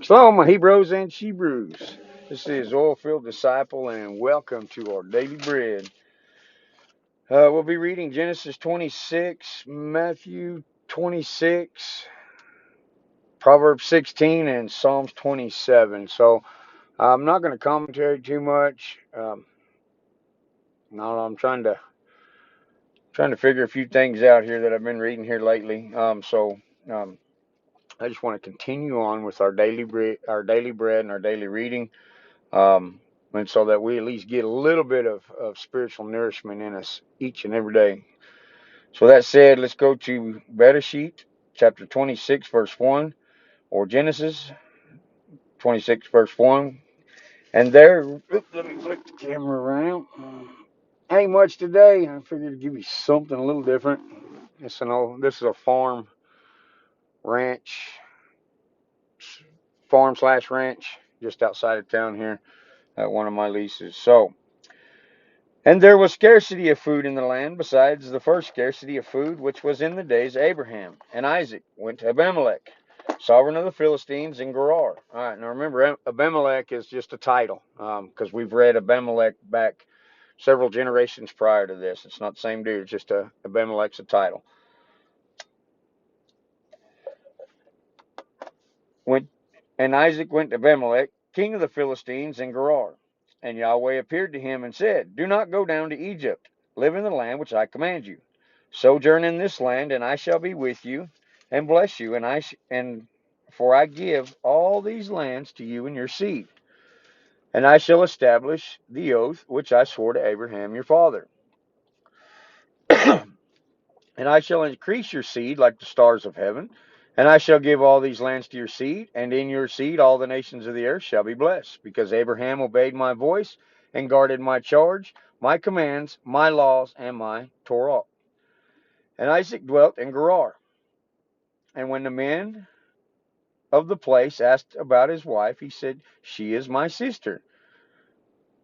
Shalom, my Hebrews and Shebrews. This is Oil-Filled Disciple, and welcome to our daily bread. We'll be reading Genesis 26, Matthew 26, Proverbs 16, and Psalms 27. So I'm not going to commentary too much. No, I'm trying to figure a few things out here that I've been reading here lately. Um, I just want to continue on with our daily bread, and our daily reading. Um, and so that we at least get a little bit of spiritual nourishment in us each and every day. So that said, let's go to Bereshit, chapter 26, verse 1, or Genesis 26, verse 1. And there, let me flip the camera around. Ain't much today. I figured to give you something a little different. This is a ranch, farm/ranch, just outside of town here at one of my leases. And there was scarcity of food in the land, besides the first scarcity of food which was in the days of Abraham. And Isaac went to Abimelech, sovereign of the Philistines, in Gerar. All right, now remember, Abimelech is just a title, because we've read Abimelech back several generations prior to this. It's not the same dude, it's just Abimelech's a title. And Isaac went to Abimelech, king of the Philistines, in Gerar. And Yahweh appeared to him and said, Do not go down to Egypt. Live in the land which I command you. Sojourn in this land, and I shall be with you, and bless you, and for I give all these lands to you and your seed. And I shall establish the oath which I swore to Abraham your father. And I shall increase your seed like the stars of heaven, and I shall give all these lands to your seed, and in your seed all the nations of the earth shall be blessed, because Abraham obeyed my voice and guarded my charge, my commands, my laws, and my Torah. And Isaac dwelt in Gerar. And when the men of the place asked about his wife, he said, She is my sister.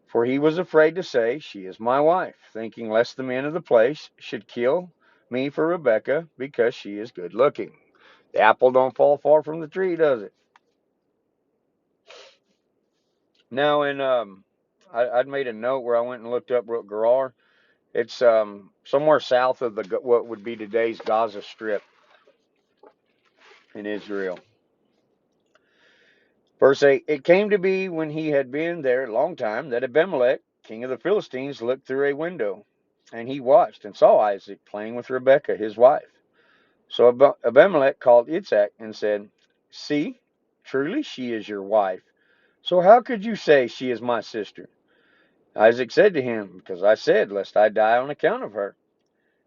For he was afraid to say, She is my wife, thinking lest the men of the place should kill me for Rebekah, because she is good looking. The apple don't fall far from the tree, does it? Now, I'd made a note where I went and looked up Gerar. It's somewhere south of what would be today's Gaza Strip in Israel. Verse 8, It came to be when he had been there a long time that Abimelech, king of the Philistines, looked through a window, and he watched and saw Isaac playing with Rebekah, his wife. So Abimelech called Isaac and said, See, truly she is your wife. So how could you say she is my sister? Isaac said to him, Because I said, lest I die on account of her.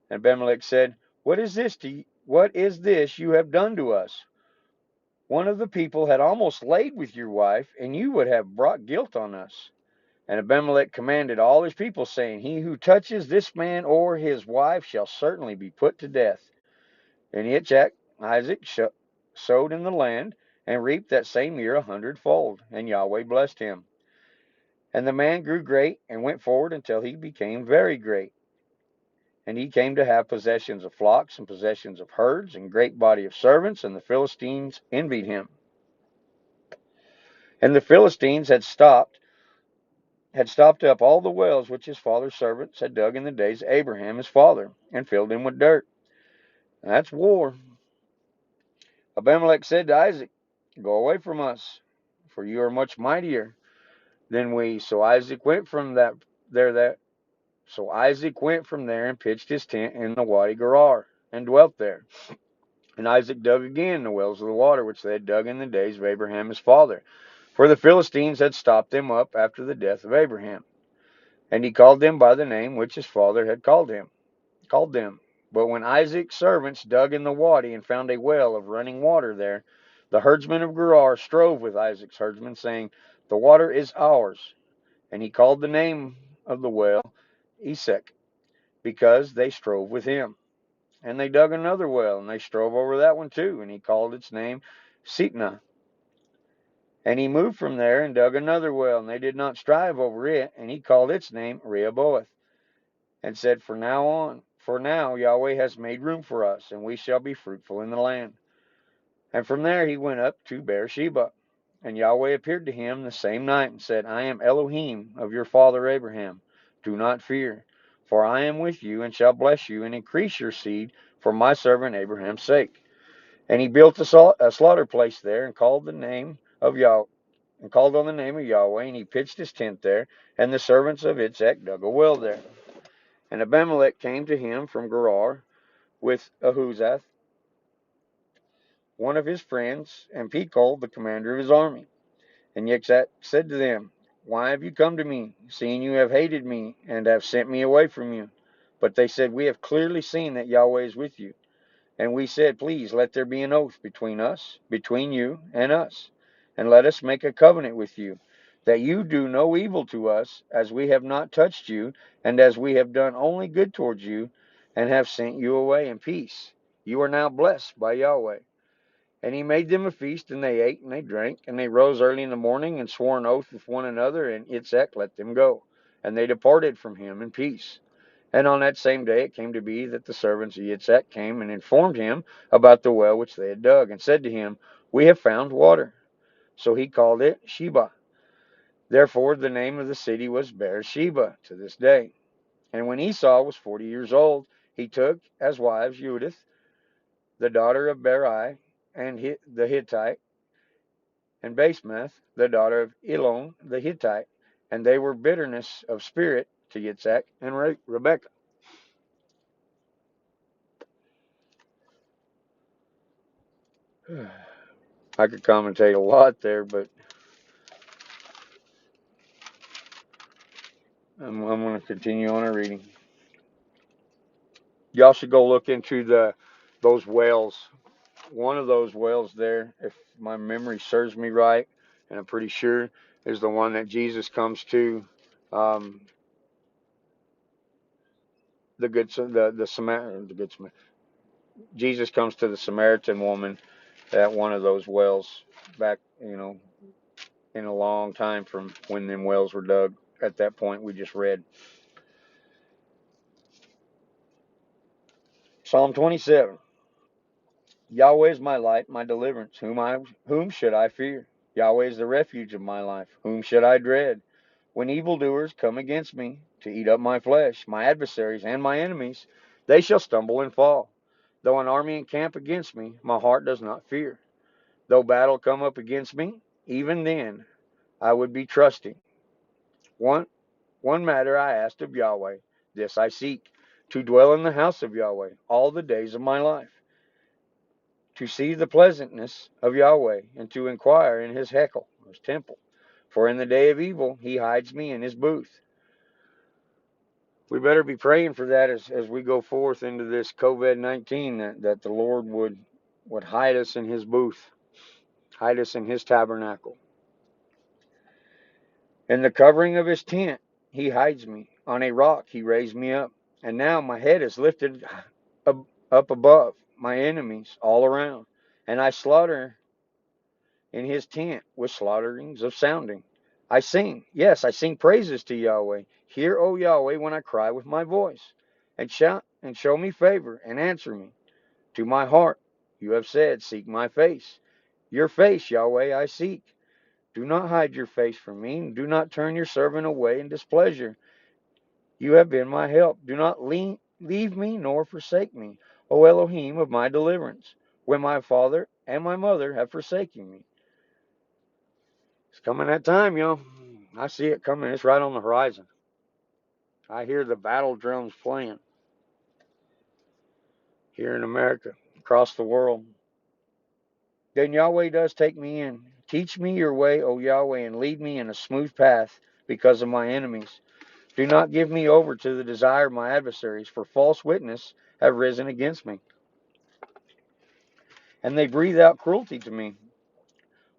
And Abimelech said, What is this you have done to us? One of the people had almost laid with your wife, and you would have brought guilt on us. And Abimelech commanded all his people, saying, He who touches this man or his wife shall certainly be put to death. And Isaac sowed in the land, and reaped that same year 100-fold, and Yahweh blessed him. And the man grew great, and went forward until he became very great. And he came to have possessions of flocks, and possessions of herds, and great body of servants, and the Philistines envied him. And the Philistines had stopped up all the wells which his father's servants had dug in the days of Abraham his father, and filled them with dirt. And that's war. Abimelech said to Isaac, Go away from us, for you are much mightier than we. So Isaac went from there and pitched his tent in the Wadi Gerar, and dwelt there. And Isaac dug again the wells of the water which they had dug in the days of Abraham his father, for the Philistines had stopped them up after the death of Abraham. And he called them by the name which his father had called them. But when Isaac's servants dug in the wadi and found a well of running water there, the herdsmen of Gerar strove with Isaac's herdsmen, saying, The water is ours. And he called the name of the well Esek, because they strove with him. And they dug another well, and they strove over that one too, and he called its name Sitnah. And he moved from there and dug another well, and they did not strive over it, and he called its name Rehoboth, and said, For now Yahweh has made room for us, and we shall be fruitful in the land. And from there he went up to Beersheba. And Yahweh appeared to him the same night and said, I am Elohim of your father Abraham. Do not fear, for I am with you and shall bless you and increase your seed for my servant Abraham's sake. And he built a slaughter place there and called on the name of Yahweh, and he pitched his tent there, and the servants of Itzhak dug a well there. And Abimelech came to him from Gerar with Ahuzath, one of his friends, and Pekol, the commander of his army. And Yitzhak said to them, Why have you come to me, seeing you have hated me, and have sent me away from you? But they said, We have clearly seen that Yahweh is with you. And we said, Please let there be an oath between us, between you and us, and let us make a covenant with you, that you do no evil to us, as we have not touched you, and as we have done only good towards you, and have sent you away in peace. You are now blessed by Yahweh. And he made them a feast, and they ate and they drank, and they rose early in the morning and swore an oath with one another, and Itzhak let them go. And they departed from him in peace. And on that same day it came to be that the servants of Yitzhak came and informed him about the well which they had dug, and said to him, We have found water. So he called it Sheba. Therefore the name of the city was Beersheba to this day. And when Esau was 40 years old, he took as wives Judith, the daughter of Beri, and the Hittite, and Basemath, the daughter of Elon the Hittite. And they were bitterness of spirit to Yitzhak and Rebekah. I could commentate a lot there, but I'm going to continue on our reading. Y'all should go look into those whales. One of those whales there, if my memory serves me right, and I'm pretty sure, is the one that Jesus comes to. Um, Jesus comes to the Samaritan woman at one of those wells back, in a long time from when them wells were dug. At that point, we just read Psalm 27. Yahweh is my light, my deliverance. Whom should I fear? Yahweh is the refuge of my life. Whom should I dread? When evildoers come against me to eat up my flesh, my adversaries and my enemies, they shall stumble and fall. Though an army encamp against me, my heart does not fear. Though battle come up against me, even then I would be trusting. One matter I asked of Yahweh, this I seek, to dwell in the house of Yahweh all the days of my life, to see the pleasantness of Yahweh, and to inquire in his hekel, his temple. For in the day of evil he hides me in his booth. We better be praying for that as we go forth into this COVID-19, that the Lord would hide us in his booth, hide us in his tabernacle. In the covering of his tent he hides me. On a rock he raised me up. And now my head is lifted up above my enemies all around. And I slaughter in his tent with slaughterings of sounding. I sing, yes, I sing praises to Yahweh. Hear, O Yahweh, when I cry with my voice, and show me favor and answer me. To my heart you have said, Seek my face. Your face, Yahweh, I seek. Do not hide your face from me, and do not turn your servant away in displeasure. You have been my help. Do not leave me nor forsake me, O Elohim of my deliverance, when my father and my mother have forsaken me. It's coming that time, y'all. I see it coming. It's right on the horizon. I hear the battle drums playing here in America, across the world. Then Yahweh does take me in. Teach me your way, O Yahweh, and lead me in a smooth path because of my enemies. Do not give me over to the desire of my adversaries, for false witness have risen against me, and they breathe out cruelty to me.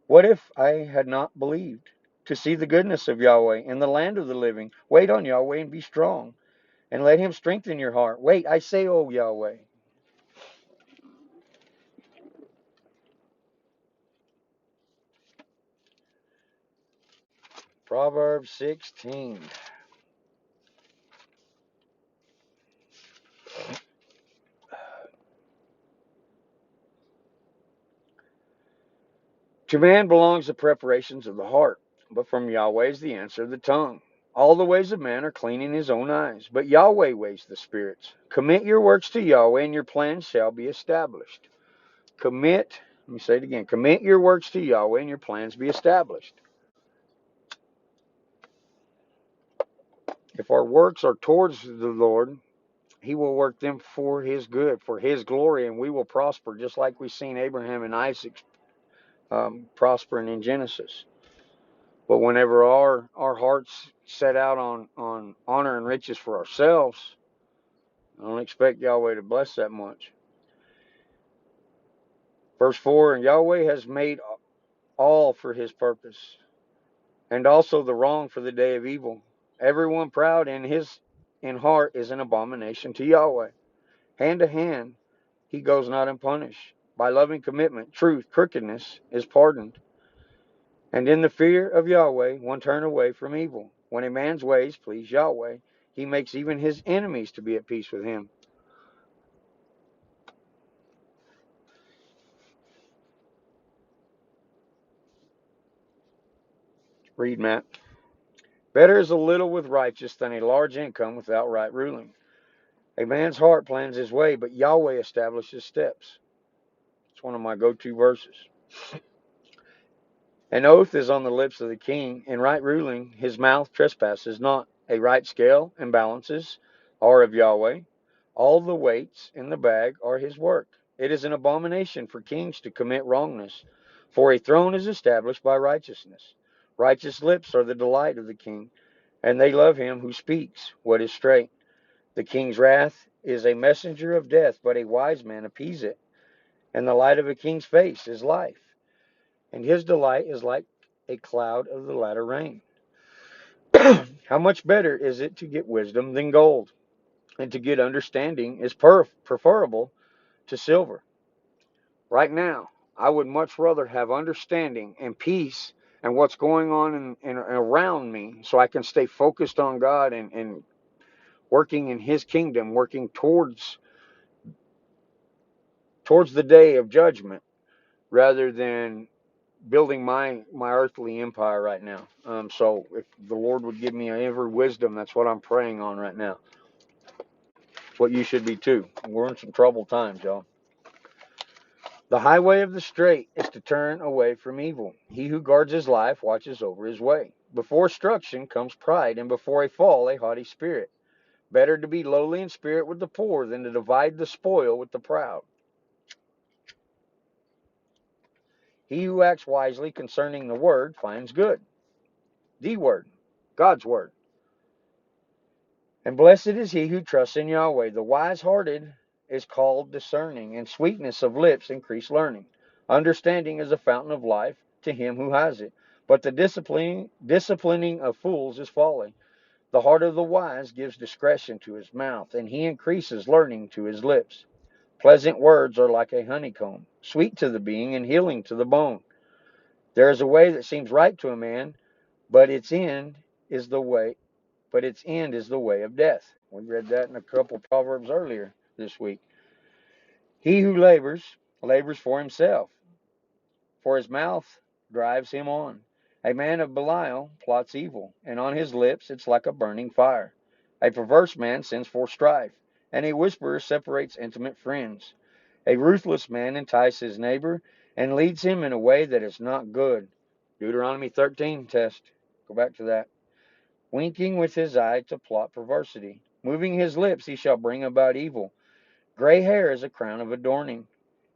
What if I had not believed to see the goodness of Yahweh in the land of the living? Wait on Yahweh and be strong, and let him strengthen your heart. Wait, I say, O Yahweh. Proverbs 16. To man belongs the preparations of the heart, but from Yahweh is the answer of the tongue. All the ways of man are clean in his own eyes, but Yahweh weighs the spirits. Commit your works to Yahweh, and your plans shall be established. Let me say it again. Commit your works to Yahweh, and your plans be established. If our works are towards the Lord, He will work them for His good, for His glory, and we will prosper, just like we've seen Abraham and Isaac prospering in Genesis. But whenever our hearts set out on honor and riches for ourselves, I don't expect Yahweh to bless that much. Verse 4, and Yahweh has made all for His purpose, and also the wrong for the day of evil. Everyone proud in heart is an abomination to Yahweh. Hand to hand He goes not unpunished. By loving commitment, truth, crookedness is pardoned. And in the fear of Yahweh, one turn away from evil. When a man's ways please Yahweh, He makes even his enemies to be at peace with him. Read, Matt. Better is a little with righteous than a large income without right ruling. A man's heart plans his way, but Yahweh establishes steps. It's one of my go-to verses. An oath is on the lips of the king. In right ruling, his mouth trespasses not. A right scale and balances are of Yahweh. All the weights in the bag are his work. It is an abomination for kings to commit wrongness, for a throne is established by righteousness. Righteous lips are the delight of the king, and they love him who speaks what is straight. The king's wrath is a messenger of death, but a wise man appease it. And the light of a king's face is life, and his delight is like a cloud of the latter rain. How much better is it to get wisdom than gold, and to get understanding is preferable to silver. Right now, I would much rather have understanding and peace and what's going on in around me, so I can stay focused on God and working in His kingdom, working towards the day of judgment, rather than building my earthly empire right now. So if the Lord would give me every wisdom, that's what I'm praying on right now. It's what you should be too. We're in some troubled times, y'all. The highway of the straight is to turn away from evil. He who guards his life watches over his way. Before destruction comes pride, and before a fall a haughty spirit. Better to be lowly in spirit with the poor than to divide the spoil with the proud. He who acts wisely concerning the word finds good. The word, God's word. And blessed is he who trusts in Yahweh. The wise-hearted is called discerning, and sweetness of lips increase learning. Understanding is a fountain of life to him who has it. But the disciplining of fools is folly. The heart of the wise gives discretion to his mouth, and he increases learning to his lips. Pleasant words are like a honeycomb, sweet to the being and healing to the bone. There is a way that seems right to a man, but its end is the way of death. We read that in a couple of Proverbs earlier this week. He who labors for himself, for his mouth drives him on. A man of Belial plots evil, and on his lips it's like a burning fire. A perverse man sends forth strife, and a whisperer separates intimate friends. A ruthless man entices his neighbor and leads him in a way that is not good. Deuteronomy 13 test. Go back to that. Winking with his eye to plot perversity. Moving his lips he shall bring about evil. Gray hair is a crown of adorning.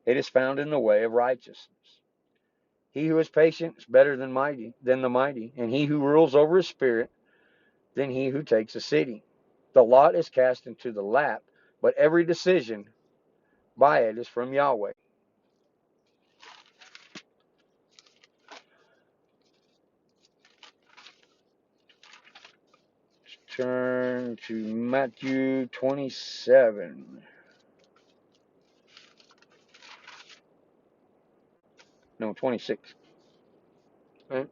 It is found in the way of righteousness. He who is patient is better than the mighty, and he who rules over his spirit than he who takes a city. The lot is cast into the lap, but every decision by it is from Yahweh. Turn to Matthew 27. No, 26. Right?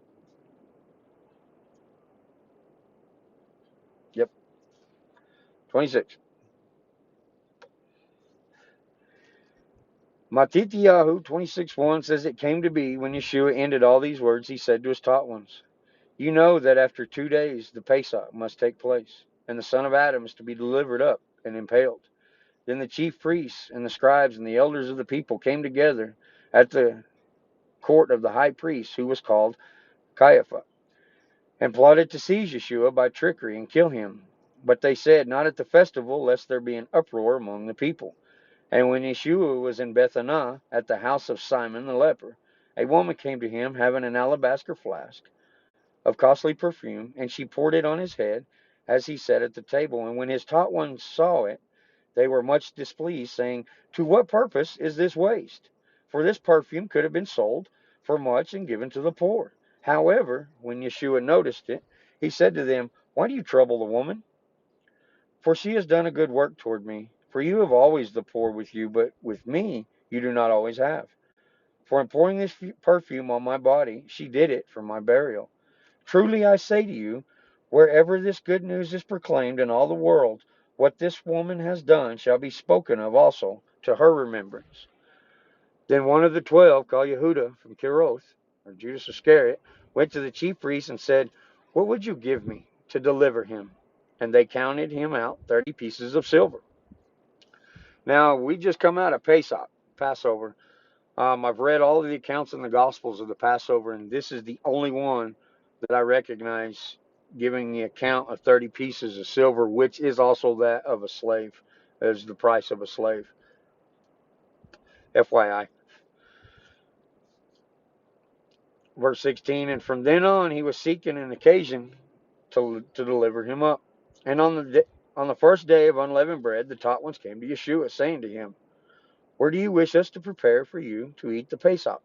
Yep, 26. Matityahu 26:1 says, "It came to be when Yeshua ended all these words, he said to his taught ones, you know that after 2 days the Pesach must take place, and the Son of Adam is to be delivered up and impaled. Then the chief priests and the scribes and the elders of the people came together at the court of the high priest, who was called Caiaphas, and plotted to seize Yeshua by trickery and kill him. But they said, not at the festival, lest there be an uproar among the people. And when Yeshua was in Bethany, at the house of Simon the leper, a woman came to him having an alabaster flask of costly perfume, and she poured it on his head as he sat at the table. And when his taught ones saw it, they were much displeased, saying, to what purpose is this waste? For this perfume could have been sold for much and given to the poor. However, when Yeshua noticed it, he said to them, why do you trouble the woman? For she has done a good work toward me. For you have always the poor with you, but with me you do not always have. For in pouring this perfume on my body, she did it for my burial. Truly I say to you, wherever this good news is proclaimed in all the world, what this woman has done shall be spoken of also to her remembrance. Then one of the 12, called Yehuda from Kiroth, or Judas Iscariot, went to the chief priests and said, what would you give me to deliver him? And they counted him out 30 pieces of silver. Now, we just come out of Pesach, Passover. I've read all of the accounts in the Gospels of the Passover, and this is the only one that I recognize giving the account of 30 pieces of silver, which is also that of a slave, as the price of a slave. FYI. Verse 16, and from then on he was seeking an occasion to deliver him up. And on the first day of unleavened bread, the taught ones came to Yeshua, saying to him, where do you wish us to prepare for you to eat the Pesach?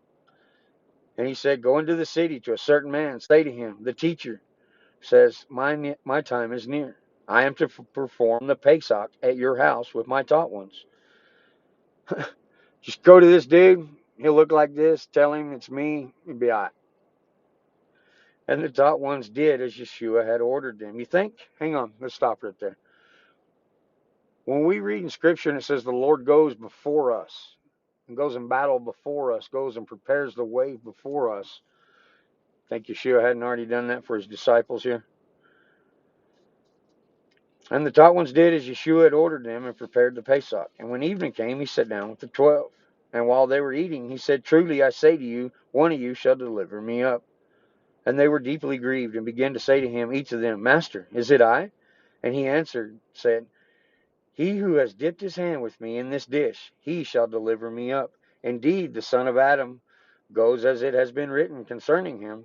And he said, go into the city to a certain man, say to him, the teacher says, my time is near. I am to perform the Pesach at your house with my taught ones. Just go to this dude. He'll look like this. Tell him it's me. He'll be all right. And the taught ones did as Yeshua had ordered them. You think? Hang on. Let's stop right there. When we read in Scripture and it says the Lord goes before us and goes in battle before us, goes and prepares the way before us. Think Yeshua hadn't already done that for his disciples here? And the taught ones did as Yeshua had ordered them and prepared the Pesach. And when evening came, he sat down with the 12. And while they were eating, he said, truly I say to you, one of you shall deliver me up. And they were deeply grieved and began to say to him, each of them, Master, is it I? And he answered, said, he who has dipped his hand with me in this dish, he shall deliver me up. Indeed, the Son of Adam goes as it has been written concerning him.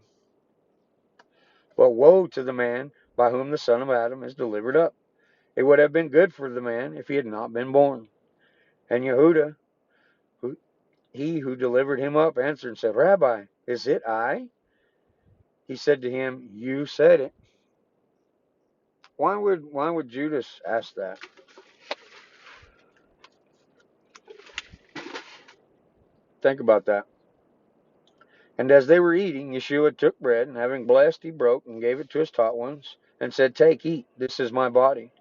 But woe to the man by whom the Son of Adam is delivered up. It would have been good for the man if he had not been born. And Yehuda, he who delivered him up, answered and said, Rabbi, is it I? He said to him, you said it. Why would Judas ask that? Think about that. And as they were eating, Yeshua took bread, and having blessed, he broke and gave it to his taught ones, and said, take, eat, this is my body.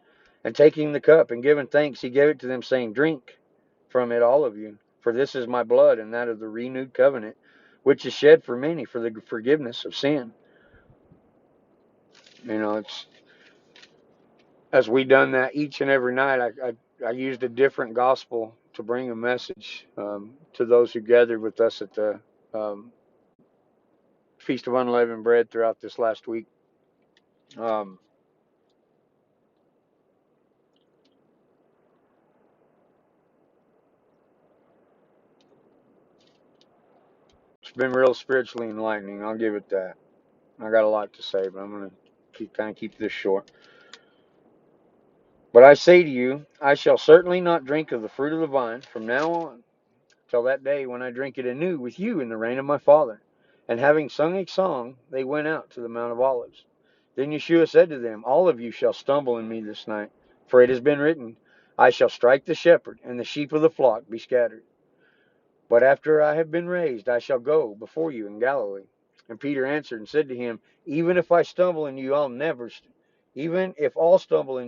And taking the cup and giving thanks, he gave it to them, saying, drink from it, all of you, for this is my blood, and that of the renewed covenant, which is shed for many for the forgiveness of sin. You know, it's as we done that each and every night. I used a different gospel to bring a message to those who gathered with us at the Feast of Unleavened Bread throughout this last week. It's been real spiritually enlightening. I'll give it that. I got a lot to say, but I'm going to keep this short. But I say to you, I shall certainly not drink of the fruit of the vine from now on, till that day when I drink it anew with you in the reign of my Father. And having sung a song, they went out to the Mount of Olives. Then Yeshua said to them, all of you shall stumble in me this night, for it has been written, I shall strike the shepherd, and the sheep of the flock be scattered. But after I have been raised, I shall go before you in Galilee. And Peter answered and said to him, even if I stumble in you, I'll never, even if all stumble in